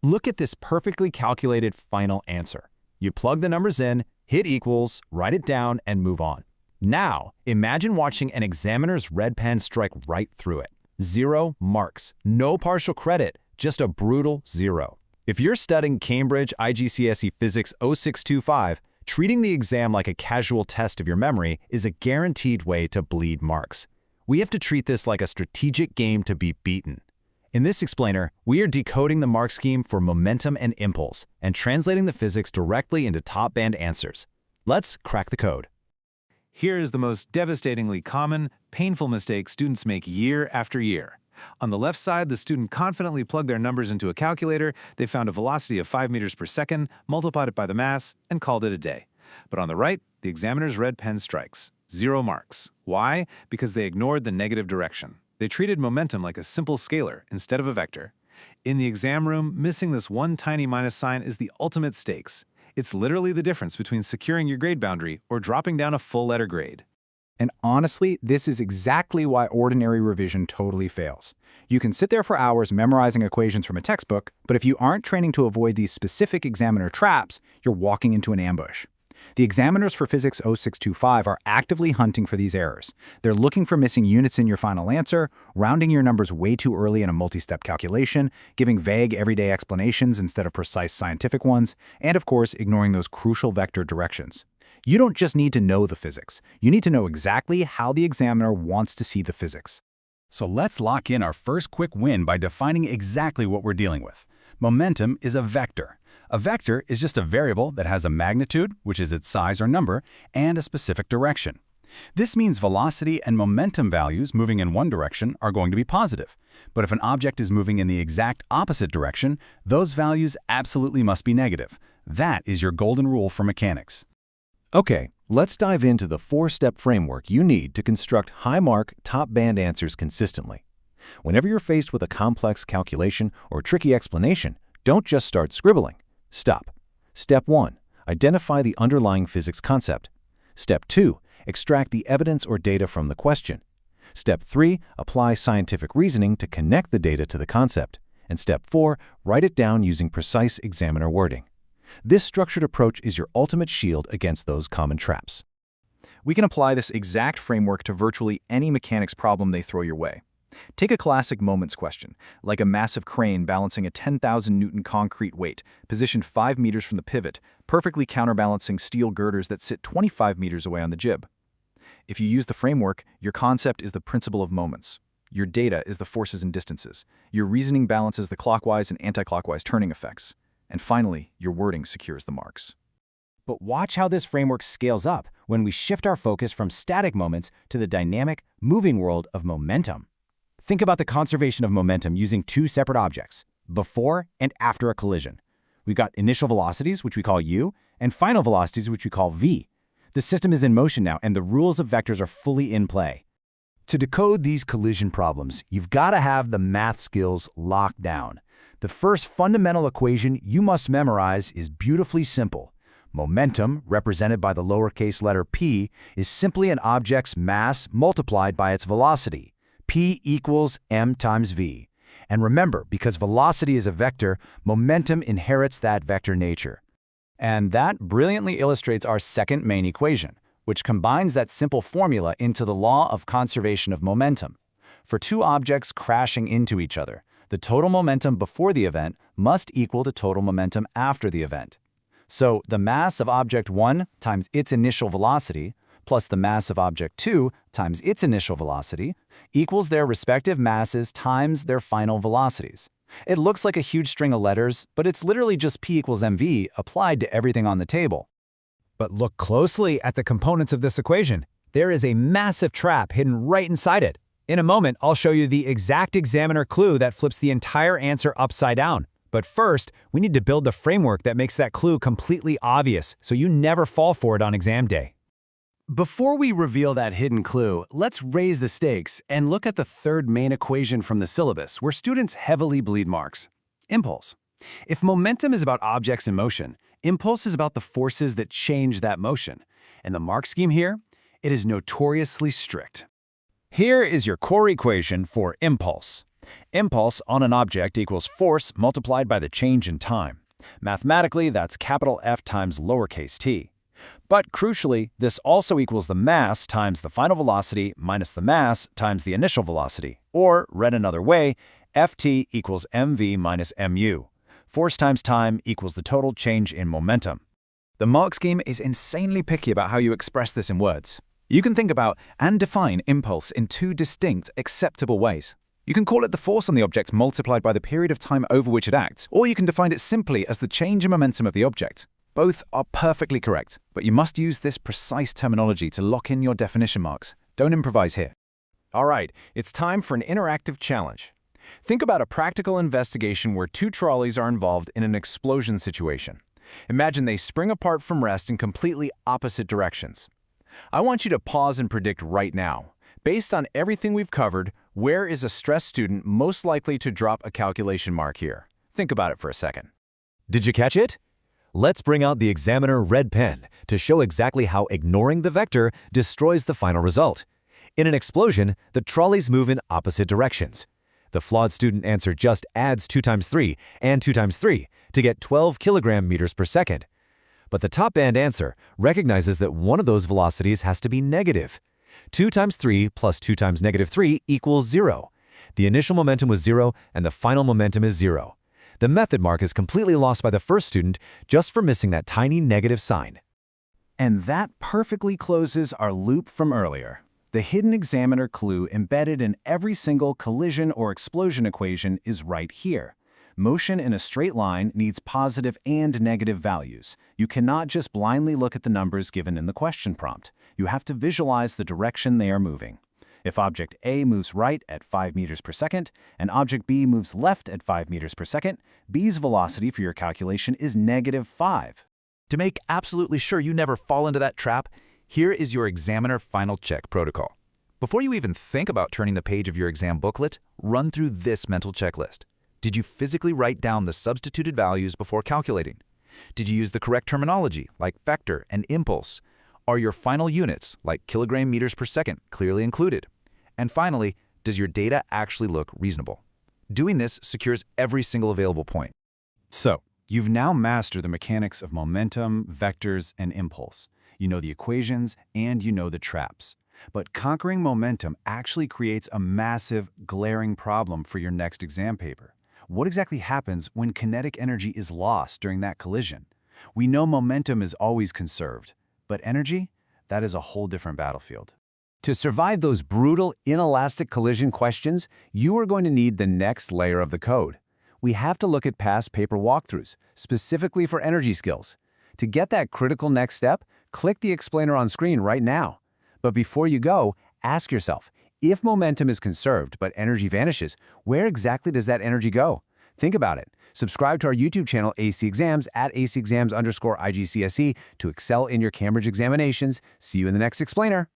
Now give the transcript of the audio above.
Look at this perfectly calculated final answer. You plug the numbers in, hit equals, write it down, and move on. Now, imagine watching an examiner's red pen strike right through it. 0 marks, no partial credit, just a brutal 0. If you're studying Cambridge IGCSE Physics 0625, treating the exam like a casual test of your memory is a guaranteed way to bleed marks. We have to treat this like a strategic game to be beaten. In this explainer, we are decoding the mark scheme for momentum and impulse and translating the physics directly into top-band answers. Let's crack the code. Here is the most devastatingly common, painful mistake students make year after year. On the left side, the student confidently plugged their numbers into a calculator, they found a velocity of 5 meters per second, multiplied it by the mass, and called it a day. But on the right, the examiner's red pen strikes. 0 marks. Why? Because they ignored the negative direction. They treated momentum like a simple scalar instead of a vector. In the exam room, missing this one tiny minus sign is the ultimate stakes. It's literally the difference between securing your grade boundary or dropping down a full-letter grade. And honestly, this is exactly why ordinary revision totally fails. You can sit there for hours memorizing equations from a textbook, but if you aren't training to avoid these specific examiner traps, you're walking into an ambush. The examiners for Physics 0625 are actively hunting for these errors. They're looking for missing units in your final answer, rounding your numbers way too early in a multi-step calculation, giving vague everyday explanations instead of precise scientific ones, and of course, ignoring those crucial vector directions. You don't just need to know the physics. You need to know exactly how the examiner wants to see the physics. So let's lock in our first quick win by defining exactly what we're dealing with. Momentum is a vector. A vector is just a variable that has a magnitude, which is its size or number, and a specific direction. This means velocity and momentum values moving in one direction are going to be positive. But if an object is moving in the exact opposite direction, those values absolutely must be negative. That is your golden rule for mechanics. Okay, let's dive into the 4-step framework you need to construct high-mark, top-band answers consistently. Whenever you're faced with a complex calculation or tricky explanation, don't just start scribbling. Stop. Step 1. Identify the underlying physics concept. Step 2. Extract the evidence or data from the question. Step 3. Apply scientific reasoning to connect the data to the concept. And Step 4. Write it down using precise examiner wording. This structured approach is your ultimate shield against those common traps. We can apply this exact framework to virtually any mechanics problem they throw your way. Take a classic moments question, like a massive crane balancing a 10,000 Newton concrete weight, positioned 5 meters from the pivot, perfectly counterbalancing steel girders that sit 25 meters away on the jib. If you use the framework, your concept is the principle of moments. Your data is the forces and distances. Your reasoning balances the clockwise and anti-clockwise turning effects. And finally, your wording secures the marks. But watch how this framework scales up when we shift our focus from static moments to the dynamic, moving world of momentum. Think about the conservation of momentum using 2 separate objects, before and after a collision. We've got initial velocities, which we call u, and final velocities, which we call v. The system is in motion now, and the rules of vectors are fully in play. To decode these collision problems, you've got to have the math skills locked down. The first fundamental equation you must memorize is beautifully simple. Momentum, represented by the lowercase letter p, is simply an object's mass multiplied by its velocity. P equals m times v. And remember, because velocity is a vector, momentum inherits that vector nature. And that brilliantly illustrates our second main equation, which combines that simple formula into the law of conservation of momentum. For 2 objects crashing into each other, the total momentum before the event must equal the total momentum after the event. So the mass of object 1 times its initial velocity plus the mass of object 2 times its initial velocity equals their respective masses times their final velocities. It looks like a huge string of letters, but it's literally just P equals mv applied to everything on the table. But look closely at the components of this equation. There is a massive trap hidden right inside it. In a moment, I'll show you the exact examiner clue that flips the entire answer upside down. But first, we need to build the framework that makes that clue completely obvious, so you never fall for it on exam day. Before we reveal that hidden clue, let's raise the stakes and look at the third main equation from the syllabus, where students heavily bleed marks. Impulse. If momentum is about objects in motion, impulse is about the forces that change that motion. And the mark scheme here, it is notoriously strict. Here is your core equation for impulse. Impulse on an object equals force multiplied by the change in time. Mathematically, that's capital F times lowercase t. But crucially, this also equals the mass times the final velocity minus the mass times the initial velocity. Or, read another way, Ft equals mv minus mu. Force times time equals the total change in momentum. The mark scheme is insanely picky about how you express this in words. You can think about and define impulse in two distinct, acceptable ways. You can call it the force on the object multiplied by the period of time over which it acts, or you can define it simply as the change in momentum of the object. Both are perfectly correct, but you must use this precise terminology to lock in your definition marks. Don't improvise here. All right, it's time for an interactive challenge. Think about a practical investigation where two trolleys are involved in an explosion situation. Imagine they spring apart from rest in completely opposite directions. I want you to pause and predict right now. Based on everything we've covered, where is a stressed student most likely to drop a calculation mark here? Think about it for a second. Did you catch it? Let's bring out the examiner red pen to show exactly how ignoring the vector destroys the final result. In an explosion, the trolleys move in opposite directions. The flawed student answer just adds 2 times 3 and 2 times 3 to get 12 kilogram meters per second. But the top band answer recognizes that one of those velocities has to be negative. 2 times 3 plus 2 times negative 3 equals 0. The initial momentum was 0 and the final momentum is 0. The method mark is completely lost by the first student just for missing that tiny negative sign. And that perfectly closes our loop from earlier. The hidden examiner clue embedded in every single collision or explosion equation is right here. Motion in a straight line needs positive and negative values. You cannot just blindly look at the numbers given in the question prompt. You have to visualize the direction they are moving. If object A moves right at 5 meters per second and object B moves left at 5 meters per second, B's velocity for your calculation is -5. To make absolutely sure you never fall into that trap, here is your examiner final check protocol. Before you even think about turning the page of your exam booklet, run through this mental checklist. Did you physically write down the substituted values before calculating? Did you use the correct terminology, like vector and impulse? Are your final units, like kilogram meters per second, clearly included? And finally, does your data actually look reasonable? Doing this secures every single available point. So, you've now mastered the mechanics of momentum, vectors, and impulse. You know the equations, and you know the traps. But conquering momentum actually creates a massive, glaring problem for your next exam paper. What exactly happens when kinetic energy is lost during that collision? We know momentum is always conserved, but energy? That is a whole different battlefield. To survive those brutal, inelastic collision questions, you are going to need the next layer of the code. We have to look at past paper walkthroughs, specifically for energy skills. To get that critical next step, click the explainer on screen right now. But before you go, ask yourself, if momentum is conserved but energy vanishes, where exactly does that energy go? Think about it. Subscribe to our YouTube channel AC Exams at acexams_IGCSE to excel in your Cambridge examinations. See you in the next explainer.